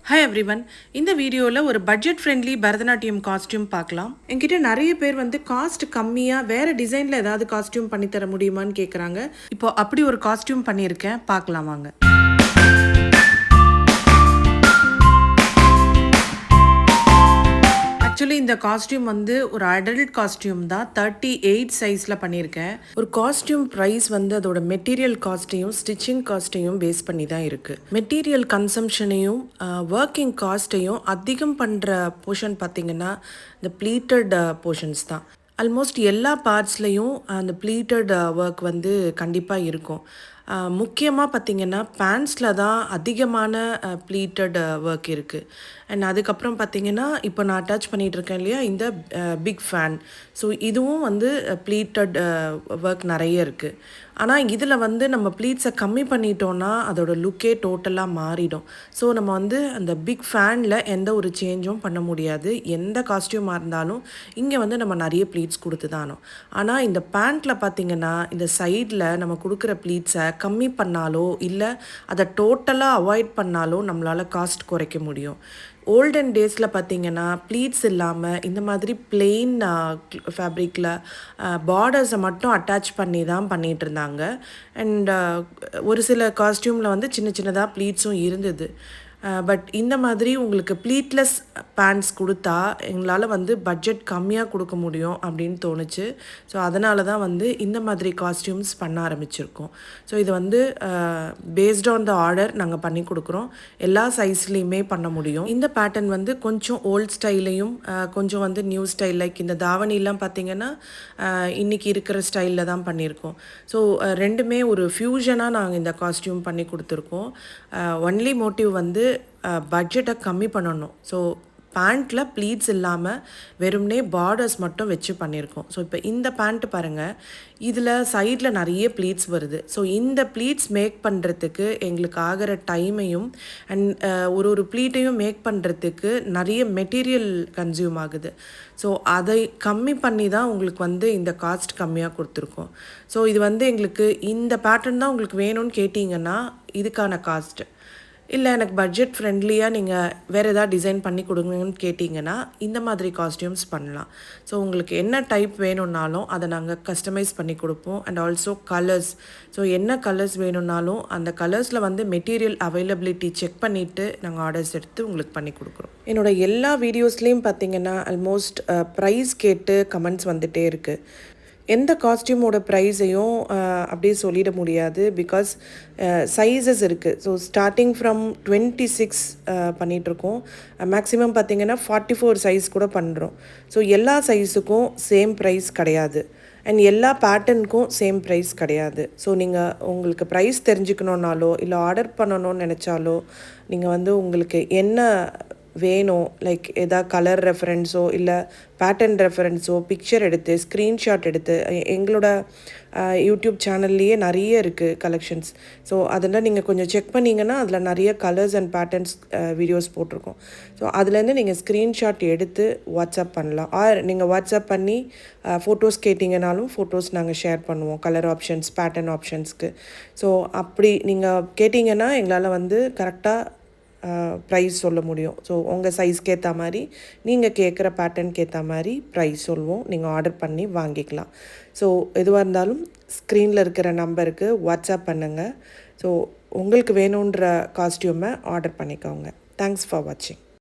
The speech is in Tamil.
Hi everyone. இந்த வீடியோவில் ஒரு பட்ஜெட் ஃப்ரெண்ட்லி பரதநாட்டியம் காஸ்டியூம் பார்க்கலாம். என்கிட்ட நிறைய பேர் காஸ்ட் கம்மியாக வேறு டிசைனில் ஏதாவது காஸ்டியூம் பண்ணித்தர முடியுமான்னு கேட்குறாங்க. இப்போ அப்படி ஒரு காஸ்டியூம் பண்ணியிருக்கேன், பார்க்கலாம் வாங்க. ஆக்சுவலி இந்த காஸ்டியூம் ஒரு அடல்ட் காஸ்டியூம் தான். 38 சைஸில் பண்ணியிருக்கேன். ஒரு காஸ்டியூம் ப்ரைஸ் அதோட மெட்டீரியல் காஸ்ட்டையும் ஸ்டிச்சிங் காஸ்ட்டையும் பேஸ் பண்ணி தான் இருக்குது. மெட்டீரியல் கன்சம்ஷனையும் ஒர்க்கிங் காஸ்ட்டையும் அதிகம் பண்ணுற போர்ஷன் பார்த்திங்கன்னா இந்த ப்ளீட்டட் போர்ஷன்ஸ் தான். ஆல்மோஸ்ட் எல்லா பார்ட்ஸ்லேயும் அந்த ப்ளீட்டட் ஒர்க் கண்டிப்பாக இருக்கும். முக்கியமாக பார்த்திங்கன்னா பேண்ட்ஸில் தான் அதிகமான ப்ளீட்டட் ஒர்க் இருக்குது. அண்ட் அதுக்கப்புறம் பார்த்திங்கன்னா இப்போ நான் அட்டாச் பண்ணிகிட்டு இருக்கேன் இல்லையா இந்த பிக் ஃபேன். ஸோ இதுவும் ப்ளீட்டட் ஒர்க் நிறைய இருக்குது. ஆனால் இதில் நம்ம ப்ளீட்ஸை கம்மி பண்ணிட்டோன்னா அதோட லுக்கே டோட்டலாக மாறிடும். ஸோ நம்ம அந்த பிக் ஃபேனில் எந்த ஒரு சேஞ்சும் பண்ண முடியாது. எந்த காஸ்டியூமாக இருந்தாலும் இங்கே நம்ம நிறைய ப்ளீட்ஸ் கொடுத்து தானோம். ஆனால் இந்த பேண்ட்டில் பார்த்திங்கன்னா இந்த சைடில் நம்ம கொடுக்குற ப்ளீட்ஸை கம்மி பண்ணாலோ இல்லை அதை டோட்டலாக அவாய்ட் பண்ணாலோ நம்மளால் காஸ்ட் குறைக்க முடியும். ஓல்டன் டேஸில் பார்த்திங்கன்னா ப்ளீட்ஸ் இல்லாமல் இந்த மாதிரி பிளெயின் ஃபேப்ரிக்கில் பார்டர்ஸை மட்டும் அட்டாச் பண்ணி தான் பண்ணிகிட்டு இருந்தாங்க. அண்ட் ஒரு சில காஸ்டியூமில் சின்ன சின்னதாக ப்ளீட்ஸும் இருந்தது. பட் இந்த மாதிரி உங்களுக்கு ப்ளீட்லெஸ் பேண்ட்ஸ் கொடுத்தா எங்களால் பட்ஜெட் கம்மியாக கொடுக்க முடியும் அப்படின்னு தோணுச்சு. ஸோ அதனால தான் இந்த மாதிரி காஸ்டியூம்ஸ் பண்ண ஆரம்பிச்சிருக்கோம். ஸோ இது பேஸ்ட் ஆன் த ஆர்டர் நாங்கள் பண்ணி கொடுக்குறோம். எல்லா சைஸ்லேயுமே பண்ண முடியும். இந்த பேட்டர்ன் கொஞ்சம் ஓல்ட் ஸ்டைலையும் கொஞ்சம் நியூ ஸ்டைல், லைக் இந்த தாவணிலாம் பார்த்திங்கன்னா இன்றைக்கி இருக்கிற ஸ்டைலில் தான் பண்ணியிருக்கோம். ஸோ ரெண்டுமே ஒரு ஃப்யூஷனாக நாங்கள் இந்த காஸ்டியூம் பண்ணி கொடுத்துருக்கோம். ஒன்லி மோட்டிவ் பட்ஜெட்டை கம்மி பண்ணணும். ஸோ பேண்ட்டில் ப்ளீட்ஸ் இல்லாமல் வெறும்னே பார்டர்ஸ் மட்டும் வச்சு பண்ணியிருக்கோம். ஸோ இப்போ இந்த பேண்ட்டு பாருங்கள், இதில் சைடில் நிறைய ப்ளீட்ஸ் வருது. ஸோ இந்த ப்ளீட்ஸ் மேக் பண்ணுறதுக்கு எங்களுக்கு ஆகிற டைமையும் அண்ட் ஒரு ப்ளீட்டையும் மேக் பண்ணுறதுக்கு நிறைய மெட்டீரியல் கன்சியூம் ஆகுது. ஸோ அதை கம்மி பண்ணி தான் உங்களுக்கு இந்த காஸ்ட் கம்மியாக கொடுத்துருக்கோம். ஸோ இது எங்களுக்கு இந்த பேட்டர்ன் தான் உங்களுக்கு வேணும்னு கேட்டிங்கன்னா இதுக்கான காஸ்ட். இல்லை எனக்கு பட்ஜெட் ஃப்ரெண்ட்லியாக நீங்கள் வேறு எதாவது டிசைன் பண்ணி கொடுங்கன்னு கேட்டிங்கன்னா இந்த மாதிரி காஸ்டியூம்ஸ் பண்ணலாம். ஸோ உங்களுக்கு என்ன டைப் வேணும்னாலும் அதை நாங்கள் கஸ்டமைஸ் பண்ணி கொடுப்போம். And also colours. ஸோ என்ன கலர்ஸ் வேணும்னாலும் அந்த கலர்ஸில் மெட்டீரியல் அவைலபிலிட்டி செக் பண்ணிவிட்டு நாங்கள் ஆர்டர்ஸ் எடுத்து உங்களுக்கு பண்ணி கொடுக்குறோம். என்னோடய எல்லா வீடியோஸ்லேயும் பார்த்திங்கன்னா ஆல்மோஸ்ட் ப்ரைஸ் கேட்டு கமெண்ட்ஸ் வந்துகிட்டே இருக்குது. எந்த காஸ்டியூமோட ப்ரைஸையும் அப்படியே சொல்லிட முடியாது. பிகாஸ் சைஸஸ் இருக்குது. ஸோ ஸ்டார்டிங் ஃப்ரம் 26 பண்ணிகிட்ருக்கோம். மேக்ஸிமம் பார்த்திங்கன்னா 44 சைஸ் கூட பண்ணுறோம். ஸோ எல்லா சைஸுக்கும் சேம் ப்ரைஸ் கிடையாது. அண்ட் எல்லா பேட்டர்னுக்கும் சேம் ப்ரைஸ் கிடையாது. ஸோ நீங்கள் உங்களுக்கு ப்ரைஸ் தெரிஞ்சுக்கணுன்னாலோ இல்லை ஆர்டர் பண்ணணும்னு நினச்சாலோ நீங்கள் உங்களுக்கு என்ன வேணும், லைக் எதாவது கலர் ரெஃபரன்ஸோ இல்லை பேட்டர்ன் ரெஃபரன்ஸோ பிக்சர் எடுத்து ஸ்க்ரீன்ஷாட் எடுத்து எங்களோட யூடியூப் சேனல்லையே நிறைய இருக்குது கலெக்ஷன்ஸ். ஸோ அதெல்லாம் நீங்கள் கொஞ்சம் செக் பண்ணிங்கன்னா அதில் நிறைய கலர்ஸ் அண்ட் பேட்டர்ன்ஸ் வீடியோஸ் போட்டிருக்கோம். ஸோ அதுலேருந்து நீங்கள் ஸ்க்ரீன்ஷாட் எடுத்து வாட்ஸ்அப் பண்ணலாம். ஆர் நீங்கள் வாட்ஸ்அப் பண்ணி ஃபோட்டோஸ் கேட்டிங்கனாலும் ஃபோட்டோஸ் நாங்கள் ஷேர் பண்ணுவோம், கலர் ஆப்ஷன்ஸ் பேட்டர்ன் ஆப்ஷன்ஸ்க்கு. ஸோ அப்படி நீங்கள் கேட்டிங்கன்னா எங்களால் கரெக்டாக ப்ரைஸ் சொல்ல முடியும். ஸோ உங்கள் சைஸ்க்கு ஏற்ற மாதிரி நீங்கள் கேட்குற பேட்டர்னுக்கு ஏற்ற மாதிரி ப்ரைஸ் சொல்லுவோம். நீங்கள் ஆர்டர் பண்ணி வாங்கிக்கலாம். ஸோ எதுவாக இருந்தாலும் ஸ்க்ரீனில் இருக்கிற நம்பருக்கு வாட்ஸ்அப் பண்ணுங்கள். ஸோ உங்களுக்கு வேணுன்ற காஸ்டியூமை ஆர்டர் பண்ணிக்கோங்க. தேங்க்ஸ் ஃபார் வாட்சிங்.